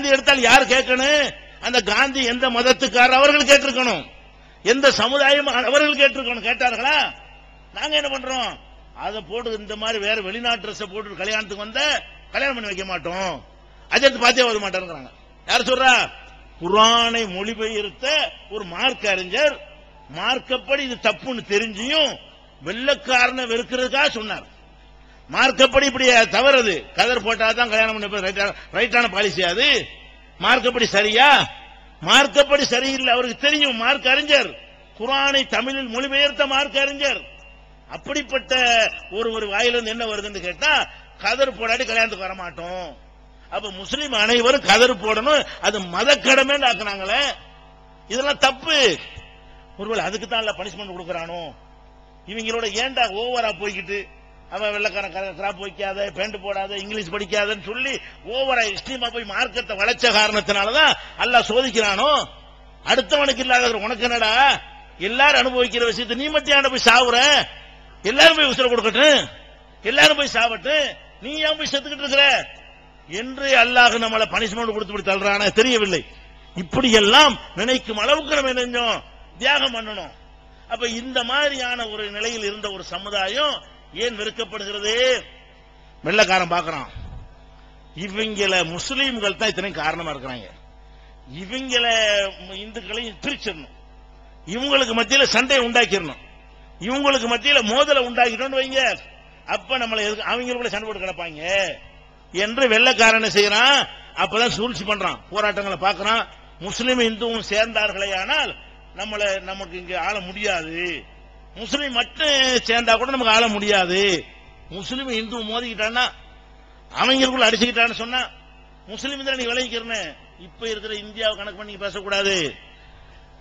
காந்தி எடுத்தால் யார் கேட்கணும்? அந்த காந்தி எந்த மதத்துக்காரர் அவர்கள் கேட்டிருக்கணும், எந்த சமுதாயம் அவர்கள் கேட்டிருக்கணும். கேட்டார்களா? நாங்க என்ன பண்றோம்? அதை போட்டு இந்த மாதிரி வேற வெளிநாட்டு ட்ரெஸ் போட்டு கல்யாணத்துக்கு வந்த கல்யாணம் பண்ணி வைக்க மாட்டோம், அஜர்த்து பார்த்தே வர மாட்டோம். யார் சொல்றா? குர்ஆனை மொழிபெயர்த்த ஒரு மார்க்க அறிஞர் மார்க்கப்படி இது தப்புன்னு தெரிஞ்சியும் வெள்ளக்காரனை வெறுக்கிறதுக்காக சொன்னார். மார்க்கப்படி இப்படி தவறுது, கதர் போட்டாதான் கல்யாணம் பண்ண ரைட்டான பாலிசி. அது மார்க்கப்படி சரியா? மார்க்கப்படி சரியில்லை. அவருக்கு தெரியும், மார்க்க அறிஞர், குர்ஆனை தமிழில் மொழிபெயர்த்த மார்க்க அறிஞர். அப்படிப்பட்ட ஒரு வாயிலிருந்து என்ன வருதுன்னு கேட்டா, கதர் போடாட்டி கல்யாணத்துக்கு வர மாட்டோம். அப்ப முஸ்லீம் அனைவரும் கதர் போடணும், அது மத கடமைன்னு ஆக்குனாங்களே. இதெல்லாம் தப்பு. ஒருவேளை அதுக்கு தான் இல்ல பனிஷ்மெண்ட் கொடுக்கறானோ? இவங்களோட ஏன்டா ஓவரா போய்கிட்டு, அவன் வெள்ளக்காரன் கிராப் வைக்காத, பேண்ட் போடாத, இங்கிலீஷ் படிக்காதன்னு சொல்லி ஓவரா எக்ஸ்ட்ரீமா போய் மார்க்கத்தை வளைச்ச காரணத்தினாலதான் அல்லாஹ் சோதிக்கிறானோ. அடுத்தவனுக்கு இல்லாத உனக்கு என்னடா? எல்லாரும் அனுபவிக்கிற விஷயத்தை நீ மட்டும் போய் சாவுற? எல்லாரும் போய் உசுர கொடுக்கட்டும், எல்லாரும் போய் சாவட்டும், நீ ஏன் போய் செத்துக்கிட்டு இருக்கிற என்று அல்லாஹ் நம்மளை பனிஷ்மெண்ட் கொடுத்து தள்ளுறான தெரியவில்லை. இப்படி எல்லாம் நினைக்கும் அளவுக்கு நம்ம நெஞ்சோம் தியாகம் பண்ணணும். அப்ப இந்த மாதிரியான ஒரு நிலையில் இருந்த ஒரு சமுதாயம் ஏன் வெறுக்கப்படுகிறது? வெள்ளக்காரன் பார்க்கறான், இவங்கள முஸ்லீம்கள் தான் இத்தனை காரணமா இருக்கிறாங்க, இவங்கள இந்துக்களையும் பிரிச்சிடணும், இவங்களுக்கு மத்தியில சண்டை உண்டாக்கிடணும், இவங்களுக்கு மத்தியில மோதலை உண்டாக்கிட்டோம் வைங்க, அப்ப நம்மளை அவங்களுக்குள்ள சண்டை போட்டு கிடப்பாங்க என்று வெள்ளக்காரனை செய்யறான். அப்பதான் சூழ்ச்சி பண்றான், போராட்டங்களை பார்க்கறான். முஸ்லீம் இந்துவும் சேர்ந்தார்களே ஆனால் நமக்கு இங்க ஆள முடியாது, முஸ்லீம் மட்டும் சேர்ந்தா கூட நமக்கு ஆள முடியாது. முஸ்லீம் இந்து மோதிக்கிட்டான்னா, அவங்களுக்குள்ள அடிச்சுக்கிட்டான்னு சொன்னா முஸ்லீம் தான் நீ விளைவிக்கிறேன்னு. இப்ப இருக்கிற இந்தியாவை கணக்கு பண்ணி பேசக்கூடாது,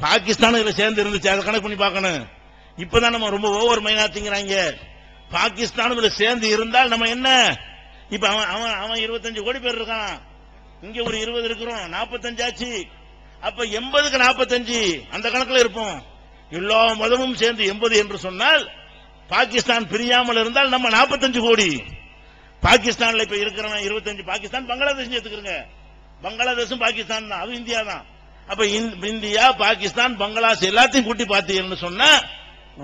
பாகிஸ்தான் இதுல சேர்ந்து இருந்துச்சு, அதை கணக்கு பண்ணி பார்க்கணும். இப்பதான் நம்ம ரொம்ப ஓவர் மைனாரிட்டிங்கிறாங்க. பாகிஸ்தான் இதுல சேர்ந்து இருந்தால் நம்ம என்ன? இப்ப அவன் 25 கோடி பேர் இருக்கான், இங்க ஒரு 20 இருக்கிறோம், 45 ஆச்சு. அப்ப 80க்கு 45 அந்த கணக்குல இருப்போம். எல்லா மதமும் சேர்ந்து 80 என்று சொன்னால், பாகிஸ்தான் பிரியாமல் இருந்தால் நம்ம 45 கோடி. பாகிஸ்தான்ல இப்ப இருக்கிறவன் 25, பாகிஸ்தான் பங்களாதேஷ் எடுத்துக்கிறங்க, பங்களாதேஷும் பாகிஸ்தான் தான், அது இந்தியா தான். அப்ப இந்தியா, பாகிஸ்தான், பங்களாதேஷ் எல்லாத்தையும் கூட்டி பார்த்தீங்கன்னு சொன்னா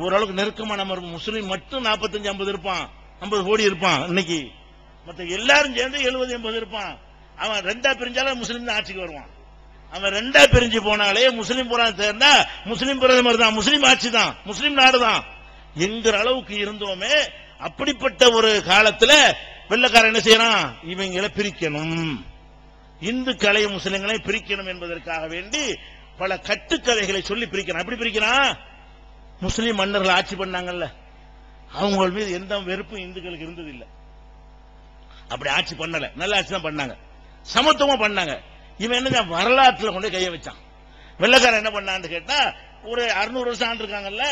ஓரளவுக்கு நெருக்கமா நம்ம முஸ்லீம் மட்டும் 45-50 இருப்பான், 50 கோடி இருப்பான். இன்னைக்கு மற்ற எல்லாரும் சேர்ந்து 70-80 இருப்பான். அவன் ரெண்டா பிரிஞ்சாலும் முஸ்லீம் தான் ஆட்சிக்கு வருவான். அவன் ரெண்டா பிரிஞ்சு போனாலே முஸ்லீம் புறா சேர்ந்தா முஸ்லீம் பிரதமர் தான், முஸ்லீம் ஆட்சி தான், முஸ்லீம் நாடு தான் என்கிற அளவுக்கு இருந்தோமே. அப்படிப்பட்ட ஒரு காலத்துல வெள்ளக்காரன் என்ன செய்யறான்? இவங்களை பிரிக்கணும், இந்துக்களையும் முஸ்லிம்களையும் பிரிக்கணும் என்பதற்காக வேண்டி பல கட்டுக்கதைகளை சொல்லி பிரிக்கிறான். எப்படி பிரிக்கிறான்? முஸ்லீம் மன்னர்கள் ஆட்சி பண்ணாங்கல்ல, அவங்க மீது எந்த வெறுப்பும் இந்துக்களுக்கு இருந்தது இல்ல, அப்படி ஆட்சி பண்ணல, நல்ல ஆட்சி தான் பண்ணாங்க, சமத்துவமா பண்ணாங்க. இவன் என்ன வரலாற்றுல கொண்டு கைய வச்சான். வெள்ளக்காரன் என்ன பண்ணான்னு கேட்டா, ஒரு 600 வருஷம் ஆண்டு இருக்காங்கல்ல,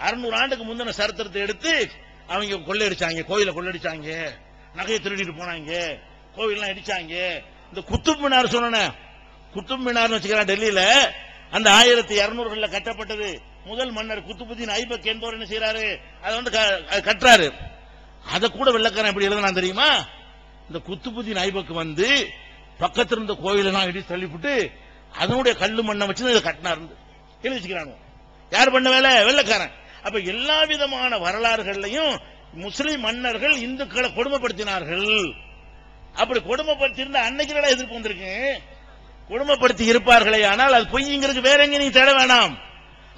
600 ஆண்டுக்கு முந்தின சரித்திரத்தை எடுத்து அவங்க கொள்ளையடிச்சாங்க, கோயிலை கொள்ளையடிச்சாங்க, நகையை திருடிட்டு போனாங்க, கோயிலாம் இடிச்சாங்க. இந்த குத்துப் மினார் சொன்ன குத்துப் மினார் வச்சுக்கிறான் டெல்லியில, அந்த 1200 கட்டப்பட்டது. முதல் மன்னர் குத்துபுதீன் ஐபக் என்பவர் என்ன செய்யறாரு? அதை வந்து கட்டுறாரு. அதை கூட வெள்ளக்காரன் எப்படி எழுதுனா தெரியுமா? இந்த குத்துபுதீன் ஐபக் வந்து பக்கத்தில் இருந்த கோயிலெல்லாம் இடிச்சு தள்ளிவிட்டு அதனுடைய கல்லு மண்ணை வச்சு இதை கட்டினார் எழுதி வச்சுக்கிறாங்க. யார் பண்ண வேலை? வெள்ளக்காரன். அப்ப எல்லா விதமான வரலாறுகளையும் முஸ்லிம் மன்னர்கள் இந்துக்களை கொடுமைப்படுத்தினார்கள். அப்படி கொடுமைப்படுத்தி அன்னைக்கு எதிர்ப்பு வந்திருக்கு. கொடுமைப்படுத்தி இருப்பார்களே ஆனால் அது பொய்ங்கிறது வேற எங்க நீங்க தேட வேணாம்.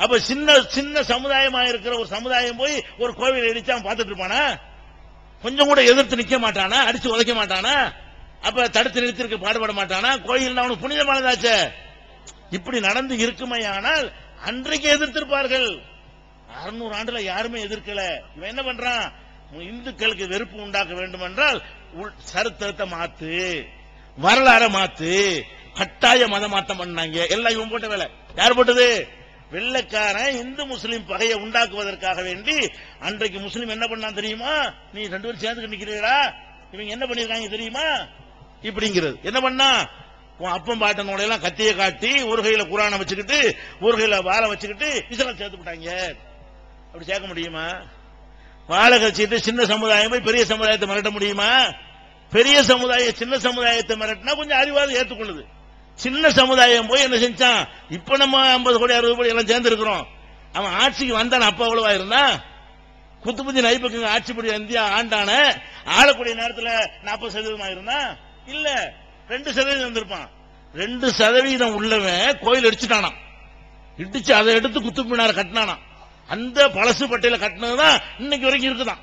அப்ப சின்ன சின்ன சமுதாயமா இருக்கிற ஒரு சமுதாயம் போய் ஒரு கோவில் இடிச்சு அவன் பார்த்துட்டு இருப்பானா? கொஞ்சம் கூட எதிர்த்து நிக்க மாட்டானா? அடிச்சு உதைக்க மாட்டானா? அப்ப தடுத்து நிறுத்திருக்க பாடுபட மாட்டானா? கோயில் அவனுக்கு புனிதமானதாச்சே. இப்படி நடந்து இருக்குமையானால் அன்றைக்கு எதிர்த்திருப்பார்கள். 600 ஆண்டுல யாருமே எதிர்க்கல. இவன் என்ன பண்றான்? இந்துக்களுக்கு வெறுப்பு உண்டாக்க வேண்டும் என்றால் சரித்திரத்தை மாத்து, வரலாற மாத்து, கட்டாய மத மாற்றம் பண்ணாங்க. எல்லாம் இவன் போட்ட வேலை. யார் போட்டது? வெள்ளைக்காரன் இந்து முஸ்லீம் பகையை உண்டாக்குவதற்காக வேண்டி அன்றைக்கு முஸ்லீம் என்ன பண்ணான் தெரியுமா? நீ 2 பேரும் சேர்ந்து நிக்கிறீங்களா? இவங்க என்ன பண்ணிருக்காங்க தெரியுமா? இப்படிங்கிறது என்ன பண்ணா? அப்பம் பாட்டனோட எல்லாம் கத்தியை காட்டி ஒரு கையில குரானை வச்சுக்கிட்டு ஒரு கையில வாழை வச்சுக்கிட்டு இஸ்லாம் சேர்த்து விட்டாங்க. அப்படி சேர்க்க முடியுமா? வாழை கழிச்சுட்டு சின்ன சமுதாயம் போய் பெரிய சமுதாயத்தை மிரட்ட முடியுமா? பெரிய சமுதாயம் சின்ன சமுதாயத்தை மிரட்டினா கொஞ்சம் அறிவாக ஏற்றுக்கொள்ளுது. சின்ன சமுதாயம் போய் என்ன செஞ்சான், இப்ப நம்ம 50 கோடி 60 கோடி எல்லாம் சேர்ந்து இருக்கிறோம். அவன் ஆட்சிக்கு வந்தான், அப்ப அவ்வளவா இருந்தா குத்துபுதீன் ஐபக்கு ஆட்சிப்படி இந்தியா ஆண்டான ஆளக்கூடிய நேரத்தில் 40% இருந்தா இல்ல 2% வந்திருப்பான். 2% உள்ளவன் கோயில் அடிச்சுட்டானாம், இடிச்சு அதை எடுத்து குத்துப் மினார் கட்டினானா. அந்த பழசு பட்டையில கட்டினதுதான் இன்னைக்கு வரைக்கும் இருக்குதான்.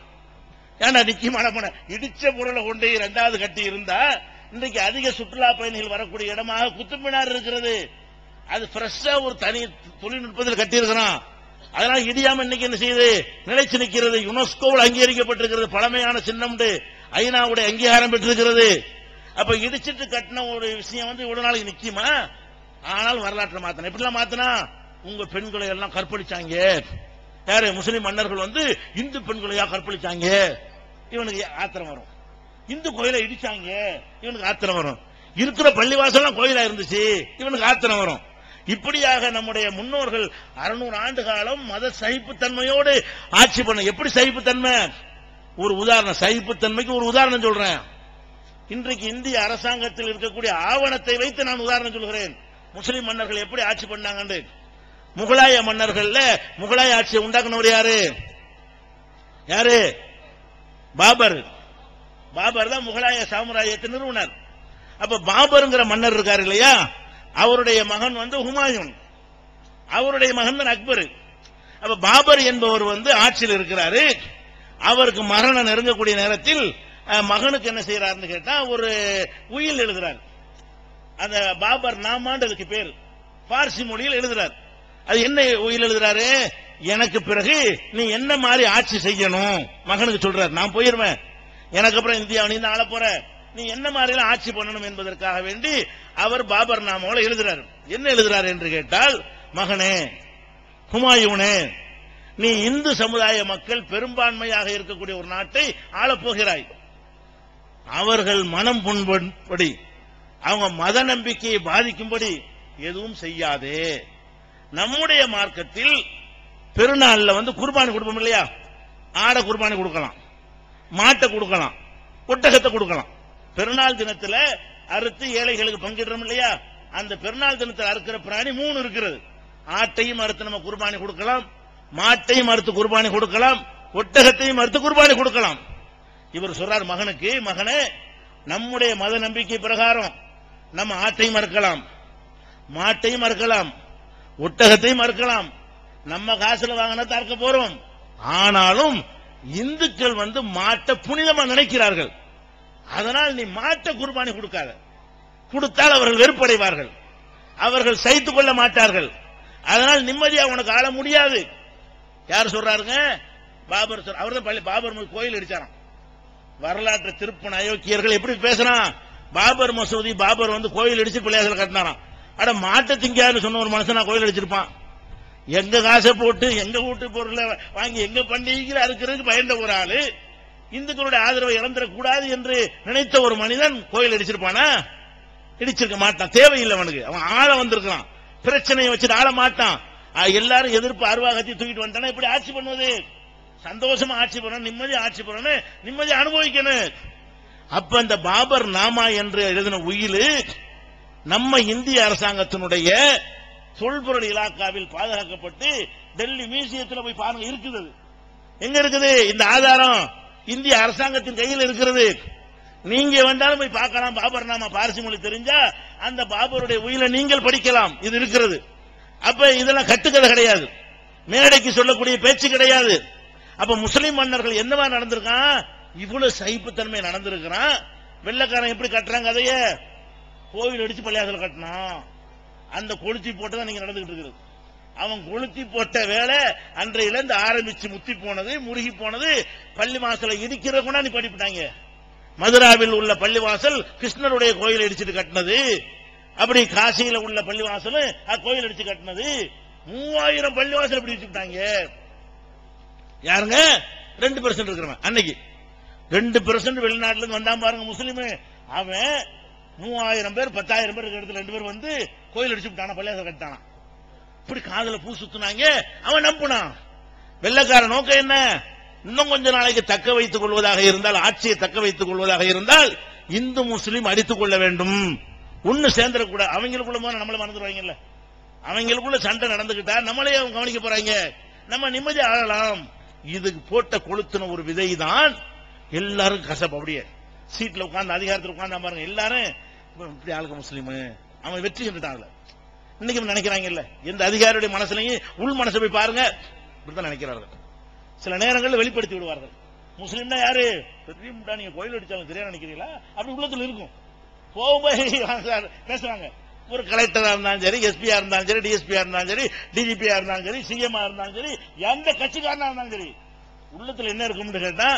ஏன்னா நிச்சயமான இடிச்ச பொருளை கொண்டு 2வது கட்டி இருந்தா இன்றைக்கு அதிக சுற்றுலா பயணிகள் வரக்கூடிய இடமாக குத்துப் மினார் இருக்கிறது. அது ஃப்ரெஷ்ஷா ஒரு தனி தொழில்நுட்பத்தில் கட்டி இருக்கிறான். அதனால இடியாம இன்னைக்கு என்ன செய்யுது, நிலைச்சு நிற்கிறது. யுனெஸ்கோவில் அங்கீகரிக்கப்பட்டிருக்கிறது, பழமையான சின்னம், ஐநாவுடைய அங்கீகாரம் பெற்றிருக்கிறது. அப்ப இடிச்சிட்டு கட்டின ஒரு விஷயம் இவ்வளவு நாளைக்கு நிக்குமா? ஆனால் வரலாற்றை மாத்தணும். எப்படிலாம் மாத்தினா, உங்க பெண்களை எல்லாம் கற்பழிச்சாங்க, யாரு முஸ்லிம் மன்னர்கள் இந்து பெண்களையா கற்பழிச்சாங்க, இவனுக்கு ஆத்திரம் வரும். இந்து கோயிலை இடிச்சாங்க, இவனுக்கு ஆத்திரம் வரும். இருக்கிற பள்ளிவாசல் கோயிலா இருந்துச்சு, இவனுக்கு ஆத்திரம் வரும். இப்படியாக நம்முடைய முன்னோர்கள் 600 ஆண்டு காலம் மத சகிப்புத்தன்மையோடு ஆட்சி பண்ண. எப்படி சகிப்புத்தன்மை? ஒரு உதாரணம், சகிப்புத்தன்மைக்கு ஒரு உதாரணம் சொல்றேன். இன்றைக்கு இந்திய அரசாங்கத்தில் இருக்கக்கூடிய ஆவணத்தை வைத்து நான் உதாரணம் சொல்கிறேன். முஸ்லிம் மன்னர்கள் எப்படி ஆட்சி பண்ணாங்க. முகலாய மன்னர்கள், முகலாய ஆட்சியை உண்டாக்குனவர் யாரு? யாரு? பாபர். பாபர் தான் முகலாய சாம்ராஜ்யத்தை நிறுவனர். அப்ப பாபருங்கிற மன்னர் இருக்காரு இல்லையா, அவருடைய மகன் ஹுமாயூன், அவருடைய மகன் தான் அக்பர். அப்ப பாபர் என்பவர் ஆட்சியில் இருக்கிறாரு. அவருக்கு மரணம் நெருங்கக்கூடிய நேரத்தில் மகனுக்கு என்ன செய்யறாருன்னு கேட்டா, ஒரு உயில் எழுதுறாரு. அந்த பாபர் நாமாண்டதுக்கு பேர் பார்சி மொழியில் எழுதுறாரு. அது என்ன உயில் எழுதுறாரு? எனக்கு பிறகு நீ என்ன மாதிரி ஆட்சி செய்யணும் மகனுக்கு சொல்றாரு. நான் போயிருவேன், எனக்கு அப்புறம் இந்தியாவை நீ தான் ஆள போற, நீ என்ன மாதிரி ஆட்சி பண்ணணும் என்பதற்காக வேண்டி அவர் பாபர் நாமாவில் எழுதுறாரு. என்ன எழுதுறாரு என்று கேட்டால், மகனே ஹுமாயூனே, நீ இந்து சமுதாய மக்கள் பெரும்பான்மையாக இருக்கக்கூடிய ஒரு நாட்டை ஆளப்போகிறாய். அவர்கள் மனம் புண்படி, அவங்க மத நம்பிக்கையை பாதிக்கும்படி எதுவும் செய்யாதே. நம்முடைய மார்க்கத்தில் பெருநாள்ல குர்பானி கொடுப்போம் இல்லையா, ஆடை குர்பானி கொடுக்கலாம், மாட்டை கொடுக்கலாம், ஒட்டகத்தை கொடுக்கலாம். பெருநாள் தினத்துல அறுத்து ஏழைகளுக்கு பங்கிடுறோம் இல்லையா, அந்த பெருநாள் தினத்தில் அறுக்கிற பிராணி 3 இருக்கிறது. ஆட்டையும் அறுத்து நம்ம குர்பானி கொடுக்கலாம், மாட்டையும் அறுத்து குர்பானி கொடுக்கலாம், ஒட்டகத்தையும் அறுத்து குர்பானி கொடுக்கலாம். இவர் சொல்றார் மகனுக்கு, மகனே நம்முடைய மத நம்பிக்கை பிரகாரம் நம்ம ஆட்டையும் அறுக்கலாம், மாட்டையும் அறுக்கலாம், ஒட்டகத்தையும் அறுக்கலாம், நம்ம காசுல வாங்கினதை அறுக்க போறோம். ஆனாலும் இந்துக்கள் மாட்டை புனிதமா நினைக்கிறார்கள். அதனால் நீ மாட்டை குர்பானி கொடுக்காத, கொடுத்தால் அவர்கள் வெறுப்படைவார்கள், அவர்கள் சகித்துக் கொள்ள மாட்டார்கள். அதனால் நிம்மதியா உனக்கு ஆள முடியாது. யார் சொல்றாருங்க? பாபர். அவர் தான் பாபர் கோயில் அடிச்சாராம். வரலாற்று திருப்பன் அயோக்கியர்கள் எப்படி பேசுறான். பாபர் மசூதி, பாபர் கோயில் அடிச்சு பிள்ளையாசல் கட்டினாராம். அட மாட்டை திங்காருன்னு சொன்ன ஒரு மனுஷன் கோயில் அடிச்சிருப்பான். எங்க காசை போட்டு எங்க வீட்டு பொருளை வாங்கி எங்க பண்டிகைகளை அறுக்கிறதுக்கு பயந்த ஒரு ஆளு, இந்துக்களுடைய ஆதரவை இழந்துடக்கூடாது என்று நினைத்த ஒரு மனிதன் கோயில் அடிச்சிருப்பானா? இடிச்சிருக்க மாட்டான். தேவையில்லை அவனுக்கு. அவன் ஆள வந்திருக்கான், பிரச்சனையை வச்சுட்டு ஆள மாட்டான். எல்லாரும் எதிர்ப்பு அருவாகத்தை தூக்கிட்டு வந்தானா இப்படி ஆட்சி பண்ணுவது? சந்தோஷமா ஆட்சி பண்ணணும், நிம்மதியா ஆட்சி பண்ணணும், நிம்மதியா அனுபவிக்கணும். அப்ப இந்த பாபர் நாமா என்று எழுதின உயில் நம்ம இந்திய அரசாங்கத்தினுடைய தொல்பொருள் இலாக்காவில் பாதுகாக்கப்பட்டு டெல்லி மியூசியத்தில் போய் பாருங்க, இருக்குது. எங்க இருக்குது இந்த ஆதாரம்? இந்திய அரசாங்கத்தின் கையில் இருக்கிறது. நீங்க வேண்டாலும் போய் பார்க்கலாம். பாபர் நாமா பார்சி மொழி தெரிஞ்சா அந்த பாபருடைய உயிலை நீங்கள் படிக்கலாம். இது இருக்கிறது. அப்ப இதெல்லாம் கட்டுக்கதை கிடையாது, மேடைக்கு சொல்லக்கூடிய பேச்சு கிடையாது. அப்ப முஸ்லிம் மன்னர்கள் என்னவா நடந்திருக்கான்? இவ்வளவு சகிப்புத்தன்மை நடந்திருக்கிறான். வெள்ளக்காரன் எப்படி கட்டுறாங்க அதைய? கோவில் அடிச்சு பள்ளியாசல் கட்டினான். அந்த கொளுத்தி போட்டுதான் நீங்க நடந்துகிட்டு இருக்கிறது. அவன் கொளுத்தி போட்ட வேலை அன்றையில இருந்து ஆரம்பிச்சு முத்தி போனது, முருகி போனது. பள்ளி வாசலை இடிக்கிற கூட நீ படிப்பிட்டாங்க. மதுராவில் உள்ள பள்ளிவாசல் கிருஷ்ணருடைய கோயில் அடிச்சுட்டு கட்டினது. அப்படி காசியில உள்ள பள்ளிவாசல் கோயில் அடிச்சு கட்டினது. 3000 பள்ளிவாசல் அப்படி வச்சுட்டாங்க. யாருங்க? 2% இருக்கிறவன். அன்னைக்கு 2% வெளிநாட்டுல இருந்து வந்தான் பாருங்க முஸ்லிம். அவன் 3000 பேர் 10,000 பேர் இருக்கிற இடத்துல 2 பேர் கோயில் அடிச்சு விட்டானா, பள்ளியாசல் கட்டானா. இப்படி காதல பூ சுத்தினாங்க. அவன் நம்பினான். வெள்ளக்கார நோக்கம் என்ன? இன்னும் கொஞ்ச நாளைக்கு தக்க வைத்துக் கொள்வதாக இருந்தால், ஆட்சியை தக்க வைத்துக் கொள்வதாக இருந்தால் இந்து முஸ்லீம் அடித்துக் கொள்ள வேண்டும், ஒன்னு சேர்ந்துடக்கூட. அவங்களுக்குள்ள நம்மள மறந்துடுவாங்கல்ல, அவங்களுக்குள்ள சண்டை நடந்துகிட்டா நம்மளே அவங்க கவனிக்க போறாங்க, நம்ம நிம்மதி ஆகலாம். இதுக்கு போட்ட கொளுத்துன ஒரு விதை தான் எல்லாரும் கசப்பு. அப்படியே சீட்ல உட்கார்ந்து அதிகாரத்தில் உட்கார்ந்து பாருங்க, எல்லாரும் இப்படி ஆளுக்கு முஸ்லீம் அவன் வெற்றி கண்டுட்டாங்கல்ல. இன்னைக்கு நினைக்கிறாங்கல்ல, எந்த அதிகாரியுடைய மனசுலையும் உள் மனசை போய் பாருங்க, இப்படித்தான் நினைக்கிறார்கள். சில நேரங்களில் வெளிப்படுத்தி விடுவார்கள். முஸ்லீம்னா யாரு தெரியும்டா, நீங்க கோயில் அடிச்சாலும் தெரியாது நினைக்கிறீங்களா, அப்படி உள்ளத்துல இருக்கும். போய் பேசுவாங்க. ஒரு கலெக்டரா இருந்தாலும் சரி, எஸ்பியா இருந்தாலும் சரி, டிஎஸ்பியா இருந்தாலும் சரி, டிஜிபியா இருந்தாலும் சரி, சிஎம்ஆ இருந்தாலும் சரி, எந்த கட்சிக்காரனா இருந்தாலும் சரி, உள்ளத்துல என்ன இருக்கும்னு கேட்டா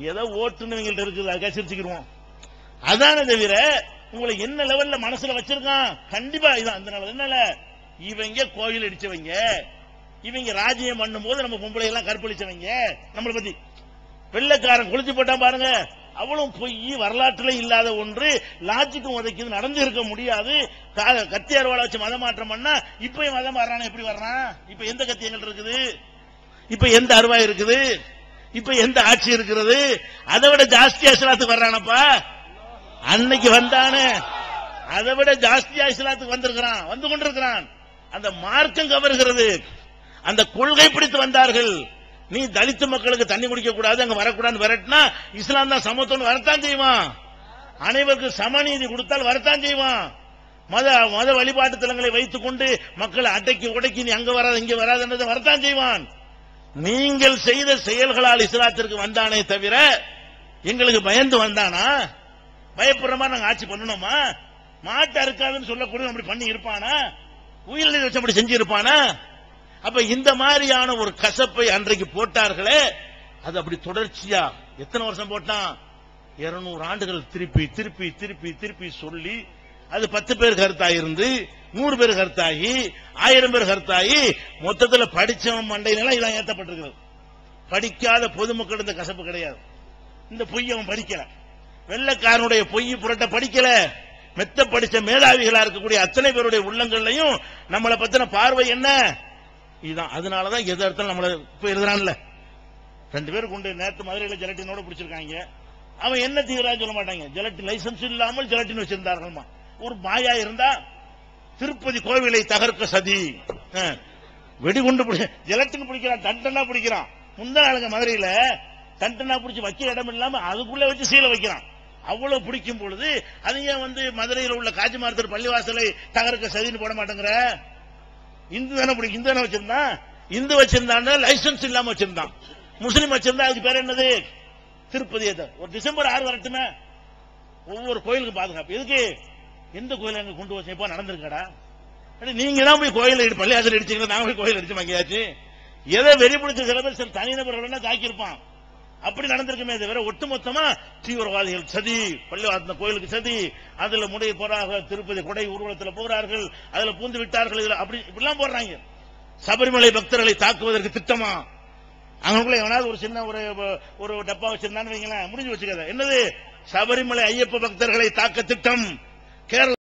ஏதோ ஓட்டுன்னு இருக்குது, அதுக்காக சிரிச்சுக்கிடுவோம். அதான தவிர உங்களை என்ன லெவல்ல மனசுல வச்சிருக்கான் கண்டிப்பா இதான். அதனால இவங்க கோயில் அடிச்சவங்க, இவங்க ராஜ்யம் பண்ணும் போது நம்ம பொம்பளை எல்லாம் கற்பழிச்சவங்க, நம்மளை பத்தி வெள்ளைக்காரன் கொளுத்தி போட்டான் பாருங்க, அவ்வளவு பொய், வரலாற்றுல இல்லாத ஒன்று, லாஜிக்கும் உதைக்குது, நடந்து இருக்க முடியாது. கத்தி அறுவாளை வச்சு மதம் மாற்றம் பண்ணா இப்பயும் மதம் மாறான எப்படி வர்றான்? இப்ப எந்த கத்தியங்கள் இருக்குது, இப்ப எந்த அருவாய் இருக்குது, இப்ப எந்த ஆட்சி இருக்கிறது? அதை விட ஜாஸ்தியா இஸ்லாத்துக்கு வர்றானப்பா. அன்னைக்கு வந்தானே அதை விட ஜாஸ்தியா இஸ்லாத்துக்கு வந்திருக்கிறான், வந்து கொண்டிருக்கிறான். அந்த மார்க்கம் கவர்கிறது, அந்த கொள்கை பிடித்து வந்தார்கள். நீ தலித்து மக்களுக்கு தண்ணி குடிக்க கூடாது, அங்க வரக்கூடாது விரட்டினா இஸ்லாம் தான் சமத்துவம் வரத்தான் செய்வான். அனைவருக்கு சமநீதி கொடுத்தால் வரத்தான் செய்வான். மத வழிபாட்டு தலங்களை வைத்துக் கொண்டு மக்களை அடக்கி உடைக்கி நீ அங்க வராது இங்க வராது வரத்தான் செய்வான். நீங்கள் செய்த செயல்களால் இஸ்லாத்திற்கு வந்தானே தவிர எங்களுக்கு பயந்து வந்தானா? பயப்படுற மாதிரி நாங்க ஆட்சி பண்ணணுமா? மாட்டு அறுக்காதுன்னு சொல்லக்கூடிய அப்படி பண்ணி இருப்பானா? உயிரிழந்து வச்சு அப்படி செஞ்சு இருப்பானா? அப்ப இந்த மாதிரியான ஒரு கசப்பை அன்றைக்கு போட்டார்களே, அது அப்படி தொடர்ச்சியா எத்தனை வருஷம் போட்டான்? 200 ஆண்டுகள் திருப்பி திருப்பி திருப்பி திருப்பி சொல்லி, அது 10 பேர் கருத்தாயிருந்து 100 பேர் கருத்தாகி 1000 பேர் கருத்தாகி மொத்தத்தில் படிச்சவன் மண்டையில இதெல்லாம் ஏற்றப்பட்டிருக்கிறது. படிக்காத பொதுமக்கள் இந்த கசப்பு கிடையாது. இந்த பொய் அவன் படிக்கல, வெள்ளைக்காரனுடைய பொய் புரட்ட படிக்கல, மெத்த படிச்ச மேதாவிகளா இருக்கக்கூடிய அத்தனை பேருடைய உள்ளங்கள்லையும் நம்மளை பத்தின பார்வை என்ன இதுதான். அதனாலதான் எது இடத்துல நம்மள இப்ப எழுதுறான்ல, 2 பேர் கொண்டு நேற்று மதுரையில ஜெலட்டினோட பிடிச்சிருக்காங்க. அவன் என்ன தீவிரம் சொல்ல மாட்டாங்க, ஜெலட்டின் லைசன்ஸ் இல்லாமல் ஜெலட்டின் வச்சிருந்தார்கள். ஒரு மாயா இருந்தா திருப்பதி கோவிலை தகர்க்க சதி, வெடிகுண்டு ஜெலட்டின் பிடிக்கிறான், டண்டனா பிடிக்கிறான். முந்தா நாளுங்க மதுரையில டண்டனா பிடிச்சி வைக்க இடம் இல்லாம அதுக்குள்ள வச்சு சீலை வைக்கிறான். அவ்வளவு பிடிக்கும் பொழுது அதையே மதுரையில் உள்ள காஜி மார்த்தர் பள்ளிவாசலை தகர்க்க சதின்னு போட மாட்டேங்கிற. இந்து தானே பிடிக்கும், இந்து தானே வச்சிருந்தான். இந்து வச்சிருந்தான்னு லைசன்ஸ் இல்லாம வச்சிருந்தான். முஸ்லீம் வச்சிருந்தா அதுக்கு பேர் என்னது? திருப்பதி. ஒரு டிசம்பர் 6 வரட்டுமே, ஒவ்வொரு கோயிலுக்கு பாதுகாப்பு. எதுக்கு? எந்த கோயில் அங்க கொண்டு வச்சு இப்ப நடந்திருக்கடா? நீங்க தான் போய் கோயில் பள்ளியாசல் அடிச்சீங்களா? நான் போய் கோயில் அடிச்சு மங்கியாச்சு. எதை வெறி பிடிச்ச சில பேர் சில தனிநபர்கள் தாக்கியிருப்பான். அப்படி நடந்திருக்குமே தவிர ஒட்டுமொத்தமா தீவிரவாதிகள் சதி, பள்ளிவாசல் கோயிலுக்கு சதி, அதுல முடைய போறாங்க, திருப்பதி கொடை ஊர்வலத்தில் போகிறார்கள், அதுல பூந்து விட்டார்கள், அப்படி இப்படிலாம் போடுறாங்க. சபரிமலை பக்தர்களை தாக்குவதற்கு திட்டமா? அவங்களுக்குள்ள எவனாவது ஒரு சின்ன ஒரு டப்பா வச்சிருந்தான்னு வைங்களேன், முடிஞ்சு வச்சுக்காத. என்னது? சபரிமலை ஐயப்ப பக்தர்களை தாக்க திட்டம். கேரள